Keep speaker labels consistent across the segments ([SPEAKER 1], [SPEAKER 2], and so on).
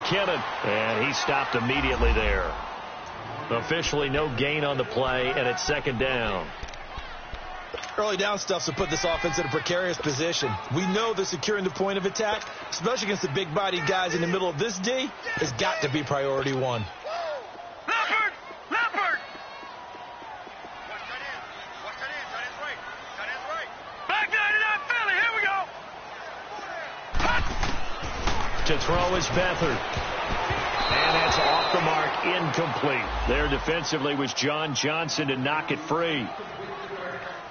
[SPEAKER 1] McKinnon, and he stopped immediately there. Officially no gain on the play, and it's second down.
[SPEAKER 2] Early down stuff to put this offense in a precarious position. We know that securing the point of attack, especially against the big-bodied guys in the middle of this D, has got to be priority one.
[SPEAKER 3] Leopard! Leopard! Back 99 Philly, here we go!
[SPEAKER 1] To throw is Beathard. And that's off the mark, incomplete. There defensively was John Johnson to knock it free.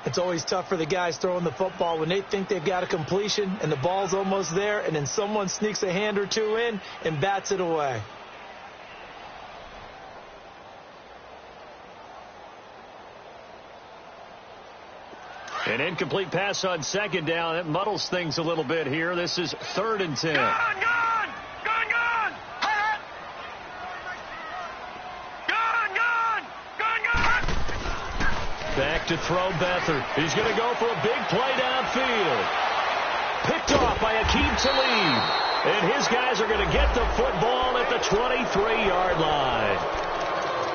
[SPEAKER 2] It's always tough for the guys throwing the football when they think they've got a completion and the ball's almost there, and then someone sneaks a hand or two in and bats it away.
[SPEAKER 1] An incomplete pass on second down. It muddles things a little bit here. This is 3rd and 10.
[SPEAKER 3] Gone! Gone! Gone! Gone! Gone! Gone! Gone! Gone!
[SPEAKER 1] Back to throw Beathard. He's going to go for a big play downfield. Picked off by Akeem Talib. And his guys are going to get the football at the 23-yard line.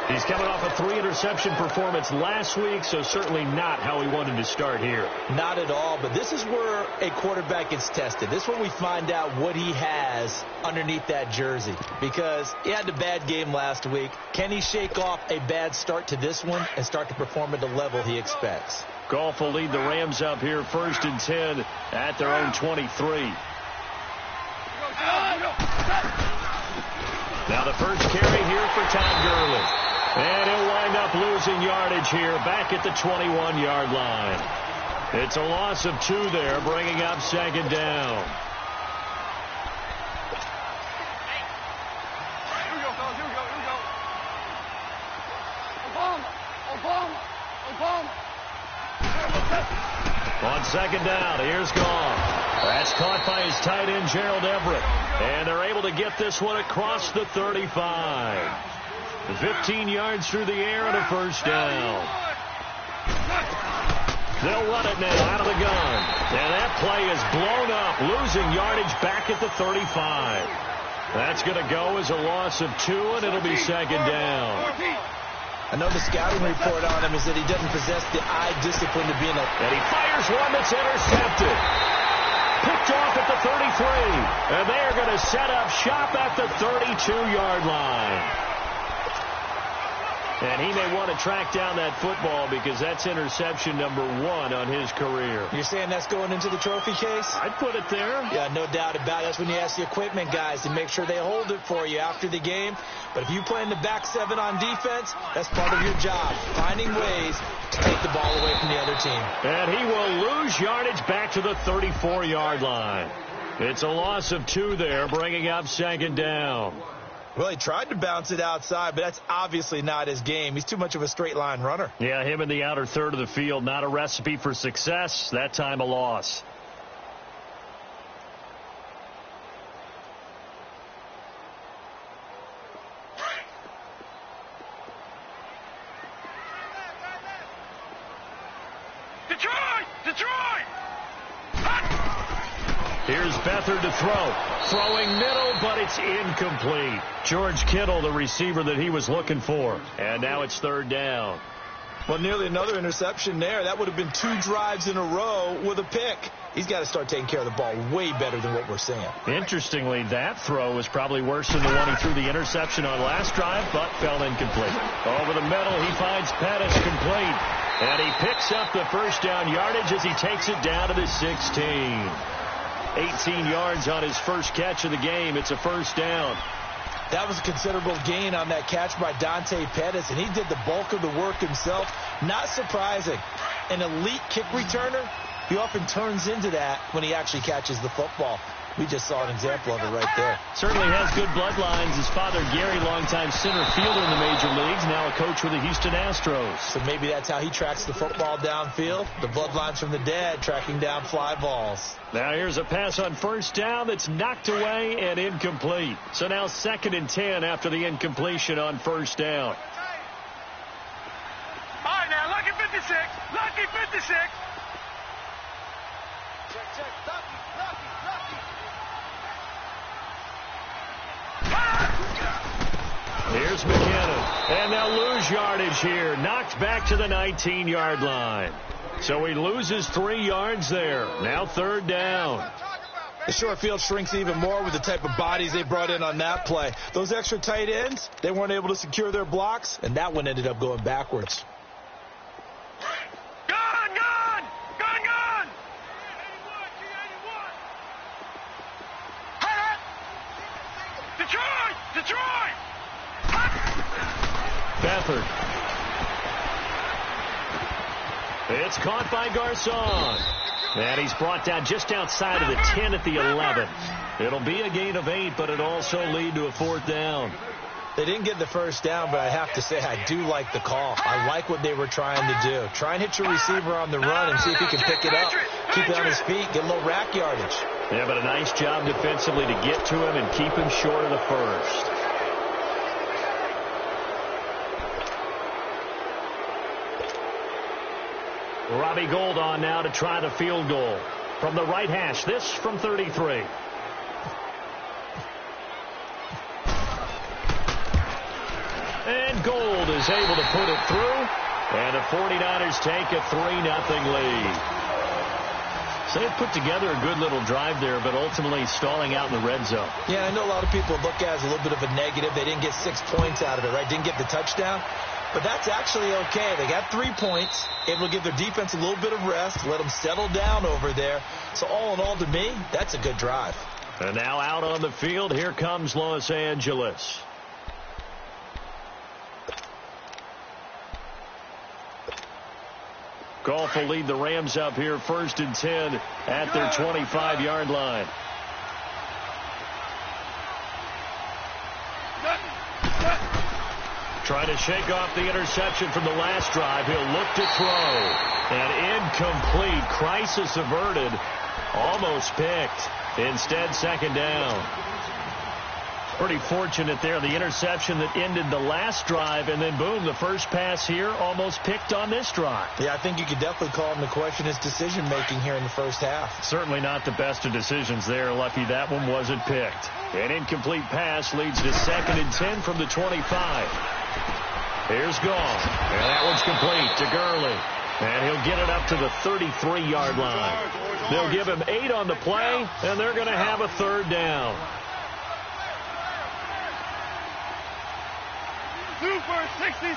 [SPEAKER 1] He's coming off a 3-interception performance last week, so certainly not how he wanted to start here.
[SPEAKER 2] Not at all, but this is where a quarterback gets tested. This is where we find out what he has underneath that jersey, because he had a bad game last week. Can he shake off a bad start to this one and start to perform at the level he expects?
[SPEAKER 1] Goff will lead the Rams up here 1st and 10 at their own 23. Now the first carry here for Todd Gurley. And he'll wind up losing yardage here back at the 21-yard line. It's a loss of 2 there, bringing up second down.
[SPEAKER 3] Here we go, fellas. Here we go. Here we go. Obama.
[SPEAKER 1] On second down, here's Goff. That's caught by his tight end, Gerald Everett. And they're able to get this one across the 35. 15 yards through the air and a first down. They'll run it now out of the gun. And that play is blown up, losing yardage back at the 35. That's going to go as a loss of 2, and it'll be second down.
[SPEAKER 2] I know the scouting report on him is that he doesn't possess the eye discipline to be in a...
[SPEAKER 1] And he fires one that's intercepted. Picked off at the 33. And they are going to set up shop at the 32-yard line. And he may want to track down that football because that's interception number 1 on his career.
[SPEAKER 2] You're saying that's going into the trophy case?
[SPEAKER 1] I'd put it there.
[SPEAKER 2] Yeah, no doubt about it. That's when you ask the equipment guys to make sure they hold it for you after the game. But if you play in the back 7 on defense, that's part of your job, finding ways to take the ball away from the other team.
[SPEAKER 1] And he will lose yardage back to the 34-yard line. It's a loss of 2 there, bringing up second down.
[SPEAKER 2] Well, he tried to bounce it outside, but that's obviously not his game. He's too much of a straight-line runner.
[SPEAKER 1] Yeah, him in the outer third of the field, not a recipe for success. That time a loss.
[SPEAKER 3] Detroit! Detroit!
[SPEAKER 1] Here's Beathard to throw. Throwing middle, but it's incomplete. George Kittle, the receiver that he was looking for. And now it's 3rd down.
[SPEAKER 2] Well, nearly another interception there. That would have been 2 drives in a row with a pick. He's got to start taking care of the ball way better than what we're seeing.
[SPEAKER 1] Interestingly, that throw was probably worse than the one he threw the interception on last drive, but fell incomplete. Over the middle, he finds Pettis complete. And he picks up the first down yardage as he takes it down to the 16. 18 yards on his first catch of the game. It's a first down.
[SPEAKER 2] That was a considerable gain on that catch by Dante Pettis, and he did the bulk of the work himself. Not surprising. An elite kick returner, he often turns into that when he actually catches the football. We just saw an example of it right there.
[SPEAKER 1] Certainly has good bloodlines. His father, Gary, longtime center fielder in the major leagues, now a coach with the Houston Astros.
[SPEAKER 2] So maybe that's how he tracks the football downfield. The bloodlines from the dad tracking down fly balls.
[SPEAKER 1] Now here's a pass on first down that's knocked away and incomplete. So now 2nd and 10 after the incompletion on first down.
[SPEAKER 3] All right, now, lucky 56. Lucky 56. Check, check. Lucky, lucky, lucky.
[SPEAKER 1] Here's McKinnon. And they'll lose yardage here. Knocked back to the 19-yard line. So he loses 3 yards there. Now 3rd down.
[SPEAKER 2] The short field shrinks even more with the type of bodies they brought in on that play. Those extra tight ends, they weren't able to secure their blocks, and that one ended up going backwards.
[SPEAKER 3] Gun, gun! Gun, gun! Detroit! Detroit!
[SPEAKER 1] Beathard. It's caught by Garcon. And he's brought down just outside of the 10 at the 11. It'll be a gain of 8, but it'll also lead to a 4th down.
[SPEAKER 2] They didn't get the first down, but I have to say I do like the call. I like what they were trying to do. Try and hit your receiver on the run and see if he can pick it up. Keep it on his feet, get a little rack yardage.
[SPEAKER 1] Yeah, but a nice job defensively to get to him and keep him short of the first. Robbie Gould on now to try the field goal. From the right hash, this from 33. And Gould is able to put it through. And the 49ers take a 3-0 lead. So they've put together a good little drive there, but ultimately stalling out in the red zone.
[SPEAKER 2] Yeah, I know a lot of people look at it as a little bit of a negative. They didn't get 6 points out of it, right? Didn't get the touchdown. But that's actually okay. They got 3 points, able to give their defense a little bit of rest, let them settle down over there. So all in all, to me, that's a good drive.
[SPEAKER 1] And now out on the field, here comes Los Angeles. Goff will lead the Rams up here 1st and 10 at their 25-yard line. Trying to shake off the interception from the last drive. He'll look to throw. And incomplete. Crisis averted. Almost picked. Instead, 2nd down. Pretty fortunate there. The interception that ended the last drive, and then boom, the first pass here almost picked on this drive.
[SPEAKER 2] Yeah, I think you could definitely call him to question his decision-making here in the first half.
[SPEAKER 1] Certainly not the best of decisions there. Lucky that one wasn't picked. An incomplete pass leads to 2nd and 10 from the 25. Here's Goff. And that one's complete to Gurley. And he'll get it up to the 33-yard line. They'll give him 8 on the play, and they're going to have a 3rd down.
[SPEAKER 3] Super 66!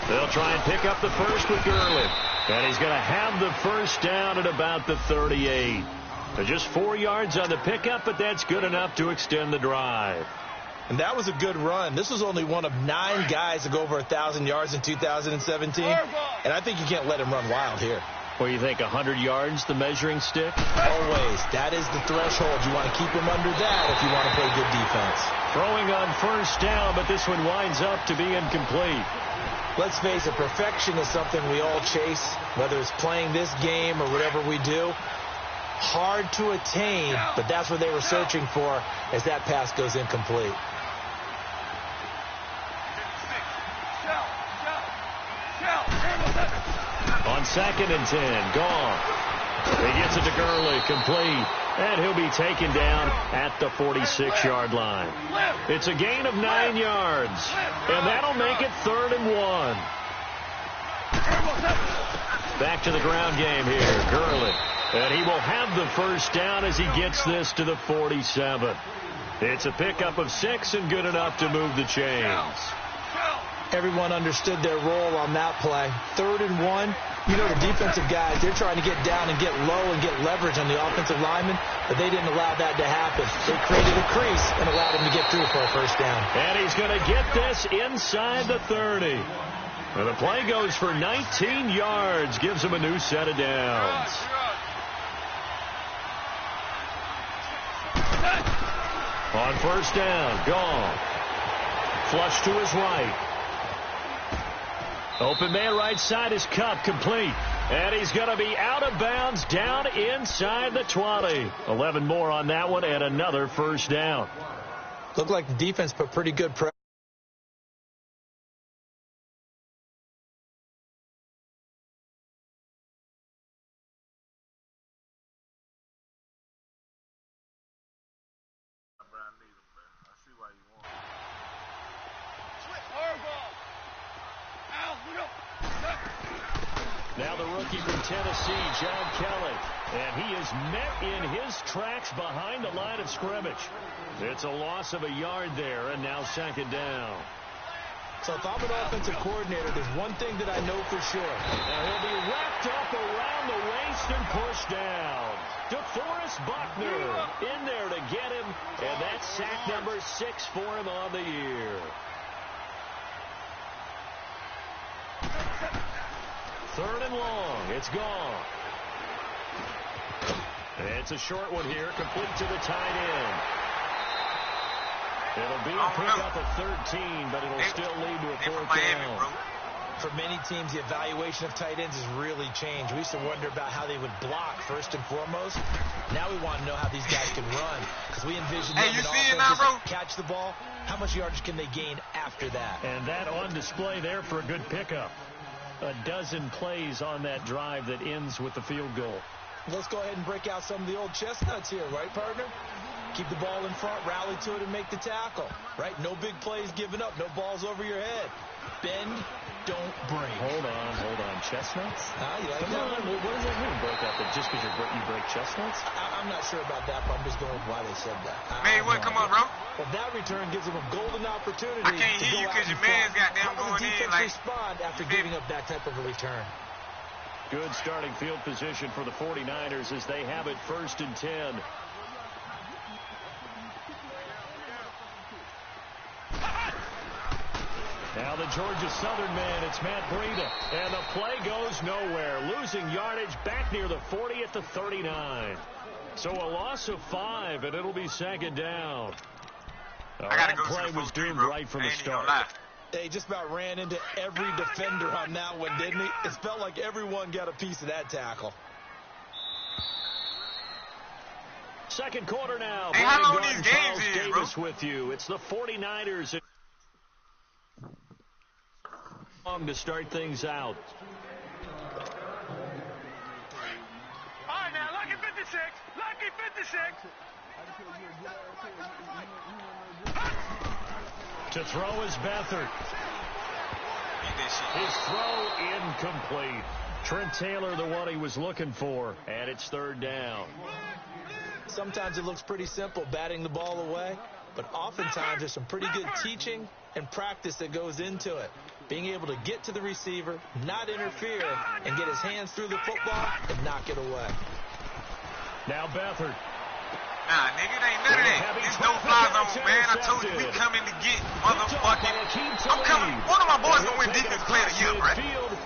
[SPEAKER 1] They'll try and pick up the first with Gurley. And he's going to have the first down at about the 38. So just 4 yards on the pickup, but that's good enough to extend the drive.
[SPEAKER 2] And that was a good run. This was only one of 9 guys to go over 1,000 yards in 2017. And I think you can't let him run wild here.
[SPEAKER 1] Well, you think 100 yards, the measuring stick?
[SPEAKER 2] Always. That is the threshold. You want to keep him under that if you want to play good defense.
[SPEAKER 1] Throwing on first down, but this one winds up to be incomplete.
[SPEAKER 2] Let's face it, perfection is something we all chase, whether it's playing this game or whatever we do. Hard to attain, but that's what they were searching for as that pass goes incomplete.
[SPEAKER 1] On 2nd and 10, Goff. He gets it to Gurley, complete. And he'll be taken down at the 46-yard line. It's a gain of 9 yards. And that'll make it 3rd and 1. Back to the ground game here, Gurley. And he will have the first down as he gets this to the 47. It's a pickup of 6 and good enough to move the chains.
[SPEAKER 2] Everyone understood their role on that play. 3rd and 1. You know the defensive guys, they're trying to get down and get low and get leverage on the offensive lineman, but they didn't allow that to happen. They created a crease and allowed him to get through for a first down.
[SPEAKER 1] And he's going to get this inside the 30. And the play goes for 19 yards, gives him a new set of downs. On first down, Goff. Flush to his right. Open man right side is Cup, complete. And he's going to be out of bounds down inside the 20. 11 more on that one and another first down.
[SPEAKER 2] Looked like the defense put pretty good pressure.
[SPEAKER 1] Now the rookie from Tennessee, John Kelly. And he is met in his tracks behind the line of scrimmage. It's a loss of a yard there, and now second down.
[SPEAKER 2] So if I'm an offensive coordinator, there's one thing that I know for sure.
[SPEAKER 1] Now he'll be wrapped up around the waist and pushed down. DeForest Buckner in there to get him, and that's sack number 6 for him on the year. Third and long. It's gone. It's a short one here, complete to the tight end. It'll be a pickup of 13, but it'll still lead to a fourth down.
[SPEAKER 2] For many teams, the evaluation of tight ends has really changed. We used to wonder about how they would block first and foremost. Now we want to know how these guys can run, because we envision them in offenses catch the ball. How much yardage can they gain after that?
[SPEAKER 1] And that on display there for a good pickup. A dozen plays on that drive that ends with the field goal.
[SPEAKER 2] Let's go ahead and break out some of the old chestnuts here, right, partner? Keep the ball in front, rally to it, and make the tackle, right? No big plays given up, no balls over your head. Bend, don't break.
[SPEAKER 1] Hold on. Chestnuts?
[SPEAKER 2] You like
[SPEAKER 1] Come
[SPEAKER 2] that?
[SPEAKER 1] on, what does that mean, break up? That just because you break chestnuts?
[SPEAKER 2] I'm not sure about that, but I'm just going with why they said that.
[SPEAKER 4] Man, what? Come on, bro.
[SPEAKER 2] Well, that return gives them a golden opportunity.
[SPEAKER 4] I can't hear you because your man's goddamn going in.
[SPEAKER 2] How does the defense respond after giving up that type of a return?
[SPEAKER 1] Good starting field position for the 49ers as they have it 1st and 10. Now the Georgia Southern man, it's Matt Breida. And the play goes nowhere. Losing yardage back near the 40 at the 39. So a loss of 5, and it'll be second down. That play was doomed right from the start.
[SPEAKER 2] They just about ran into every defender on that one, didn't he? It felt like everyone got a piece of that tackle.
[SPEAKER 1] Second quarter now.
[SPEAKER 4] Hey, how long these games is,
[SPEAKER 1] Davis with you. It's the 49ers to start things out.
[SPEAKER 3] All right, now, lucky 56. Lucky 56.
[SPEAKER 1] To throw is Beathard. His throw incomplete. Trent Taylor, the one he was looking for, and it's third down.
[SPEAKER 2] Sometimes it looks pretty simple, batting the ball away, but oftentimes there's some pretty good teaching and practice that goes into it. Being able to get to the receiver, not interfere, and get his hands through the football and knock it away.
[SPEAKER 1] Now Beathard.
[SPEAKER 4] Nah, nigga, it ain't none of that. It's no fly zone, man. I told you we coming to get motherfucking. I'm coming. One of my boys gonna win defense player of the year, right?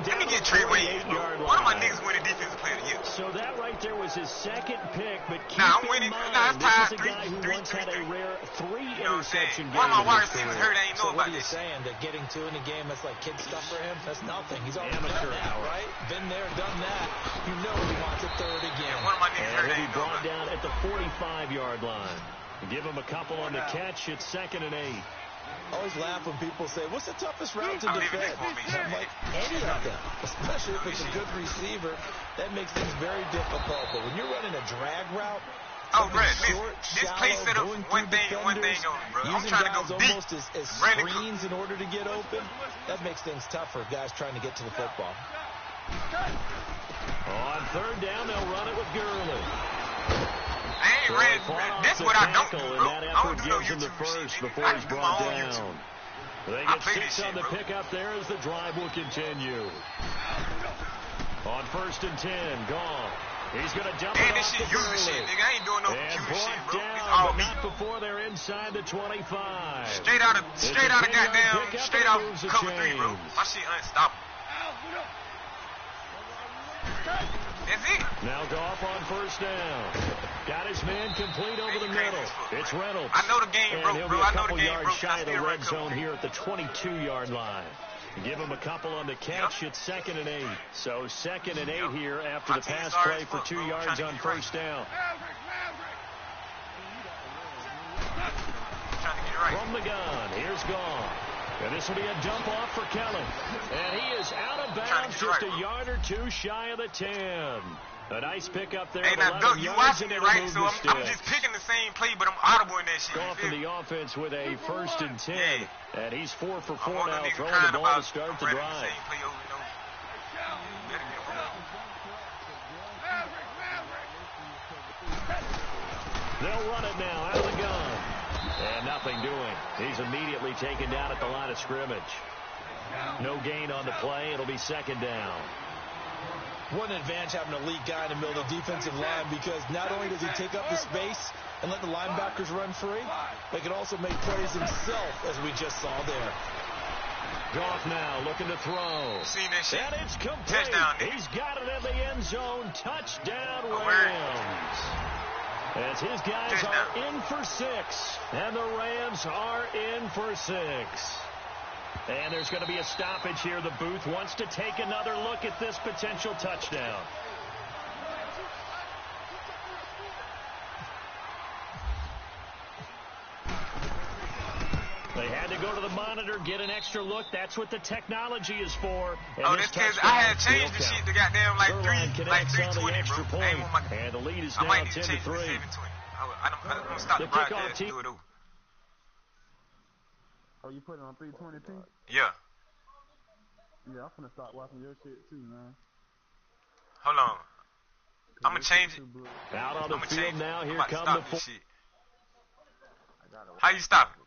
[SPEAKER 4] Let me get Trey Wayne, bro. One of my niggas winning defensive player of the year.
[SPEAKER 1] So that right there was his second pick, but keep
[SPEAKER 4] I'm
[SPEAKER 1] in
[SPEAKER 4] winning.
[SPEAKER 1] mind,
[SPEAKER 4] Nah, it's
[SPEAKER 1] this
[SPEAKER 4] tied
[SPEAKER 1] is a guy who once had a rare 3
[SPEAKER 4] You know what I'm
[SPEAKER 1] interception
[SPEAKER 4] saying?
[SPEAKER 1] game.
[SPEAKER 4] One of my wide
[SPEAKER 1] in his
[SPEAKER 4] receivers
[SPEAKER 1] career.
[SPEAKER 4] hurt. I ain't know
[SPEAKER 2] So what
[SPEAKER 4] about
[SPEAKER 2] are you
[SPEAKER 4] this.
[SPEAKER 2] saying? That getting two in a game, that's like kid stuff for him? That's nothing. He's already
[SPEAKER 1] Amateur
[SPEAKER 2] done that,
[SPEAKER 1] hour.
[SPEAKER 2] right? Been there, done that. You know he wants a third again.
[SPEAKER 4] One of my niggas
[SPEAKER 1] And
[SPEAKER 4] hurt.
[SPEAKER 1] he'll
[SPEAKER 4] I
[SPEAKER 1] be
[SPEAKER 4] ain't know
[SPEAKER 1] brought
[SPEAKER 4] about
[SPEAKER 1] down at the 45-yard line. Give him a couple on the catch. It's 2nd and 8.
[SPEAKER 2] I always laugh when people say, what's the toughest route to
[SPEAKER 4] I'm leaving
[SPEAKER 2] defend?
[SPEAKER 4] this for me.
[SPEAKER 2] And I'm like, any of them, especially if it's a good receiver, that makes things very difficult. But when you're running a drag route,
[SPEAKER 4] Oh, bro,
[SPEAKER 2] short,
[SPEAKER 4] this play
[SPEAKER 2] shallow,
[SPEAKER 4] set up
[SPEAKER 2] going
[SPEAKER 4] one
[SPEAKER 2] through
[SPEAKER 4] thing
[SPEAKER 2] defenders,
[SPEAKER 4] only, bro. I'm
[SPEAKER 2] using
[SPEAKER 4] trying to go
[SPEAKER 2] guys
[SPEAKER 4] deep.
[SPEAKER 2] almost as
[SPEAKER 4] Randy Cook.
[SPEAKER 2] screens in order to get open, that makes things tough for guys trying to get to the football.
[SPEAKER 1] On third down, they'll run it with Gurley.
[SPEAKER 4] I ain't ready. This is what I don't do, bro.
[SPEAKER 1] And that
[SPEAKER 4] I don't
[SPEAKER 1] effort
[SPEAKER 4] do no
[SPEAKER 1] gives him the
[SPEAKER 4] YouTube shit,
[SPEAKER 1] first
[SPEAKER 4] nigga.
[SPEAKER 1] before
[SPEAKER 4] I
[SPEAKER 1] he's
[SPEAKER 4] do my
[SPEAKER 1] brought
[SPEAKER 4] own
[SPEAKER 1] down.
[SPEAKER 4] YouTube.
[SPEAKER 1] They
[SPEAKER 4] I
[SPEAKER 1] get
[SPEAKER 4] play
[SPEAKER 1] 6
[SPEAKER 4] this
[SPEAKER 1] on
[SPEAKER 4] shit,
[SPEAKER 1] the
[SPEAKER 4] bro.
[SPEAKER 1] pickup there as the drive will continue. On 1st and 10, gone. He's going to dump
[SPEAKER 4] Man,
[SPEAKER 1] it
[SPEAKER 4] this
[SPEAKER 1] off
[SPEAKER 4] shit
[SPEAKER 1] to
[SPEAKER 4] user
[SPEAKER 1] Gurley.
[SPEAKER 4] shit, nigga. I ain't doing no
[SPEAKER 1] And
[SPEAKER 4] user
[SPEAKER 1] brought
[SPEAKER 4] shit, bro.
[SPEAKER 1] down,
[SPEAKER 4] It's all
[SPEAKER 1] but
[SPEAKER 4] me.
[SPEAKER 1] not before they're inside the 25.
[SPEAKER 4] Straight out of goddamn, straight out cover 3, bro. My shit unstoppable. That's it.
[SPEAKER 1] Now Goff on 1st down. Got his man complete over the middle. It's Reynolds.
[SPEAKER 4] I know the game,
[SPEAKER 1] And
[SPEAKER 4] bro,
[SPEAKER 1] he'll
[SPEAKER 4] bro.
[SPEAKER 1] be a
[SPEAKER 4] I know the
[SPEAKER 1] couple
[SPEAKER 4] game,
[SPEAKER 1] yards
[SPEAKER 4] bro.
[SPEAKER 1] shy of the red
[SPEAKER 4] cover
[SPEAKER 1] zone
[SPEAKER 4] 3.
[SPEAKER 1] here at the 22-yard line. Give him a couple on the catch. It's 2nd and 8. So 2nd and 8 here after the pass play for 2 yards on 1st down. From the gun, here's Goff. And this will be a dump off for Kelly. And he is out of bounds, just a yard or two shy of the 10. A nice pickup there.
[SPEAKER 4] Hey, now, Doug, you watching it, right? So I'm just picking the same play, but I'm audible in that shit.
[SPEAKER 1] Off in the offense with a 1st and 10.
[SPEAKER 4] Yeah.
[SPEAKER 1] And he's 4 for 4 now, throwing the ball to start the drive.
[SPEAKER 4] Same play over and over.
[SPEAKER 1] They'll run it now out of the gun. And nothing doing. He's immediately taken down at the line of scrimmage. No gain on the play. It'll be 2nd down.
[SPEAKER 2] What an advantage having an elite guy in the middle of the defensive line, because not only does he take up the space and let the linebackers run free, but he can also make plays himself, as we just saw there.
[SPEAKER 1] Goff now looking to throw.
[SPEAKER 4] Seen that shit.
[SPEAKER 1] And it's complete.
[SPEAKER 4] Touchdown,
[SPEAKER 1] He's got it in the end zone. Touchdown, Rams. As his guys are in for 6. And the Rams are in for 6. And there's going to be a stoppage here. The booth wants to take another look at this potential touchdown. They had to go to the monitor, get an extra look. That's what the technology is for.
[SPEAKER 4] And this because I had changed the shit to goddamn like 320, bro.
[SPEAKER 1] And the lead is now 10-3.
[SPEAKER 4] I'm gonna stop the broadcast. Do it over.
[SPEAKER 5] Oh, you put it on 320p?
[SPEAKER 4] Yeah.
[SPEAKER 5] Yeah, I'm finna start watching your shit too, man.
[SPEAKER 4] Hold on. I'm gonna change it.
[SPEAKER 1] Out on the field now. Here come the
[SPEAKER 4] How you stop it?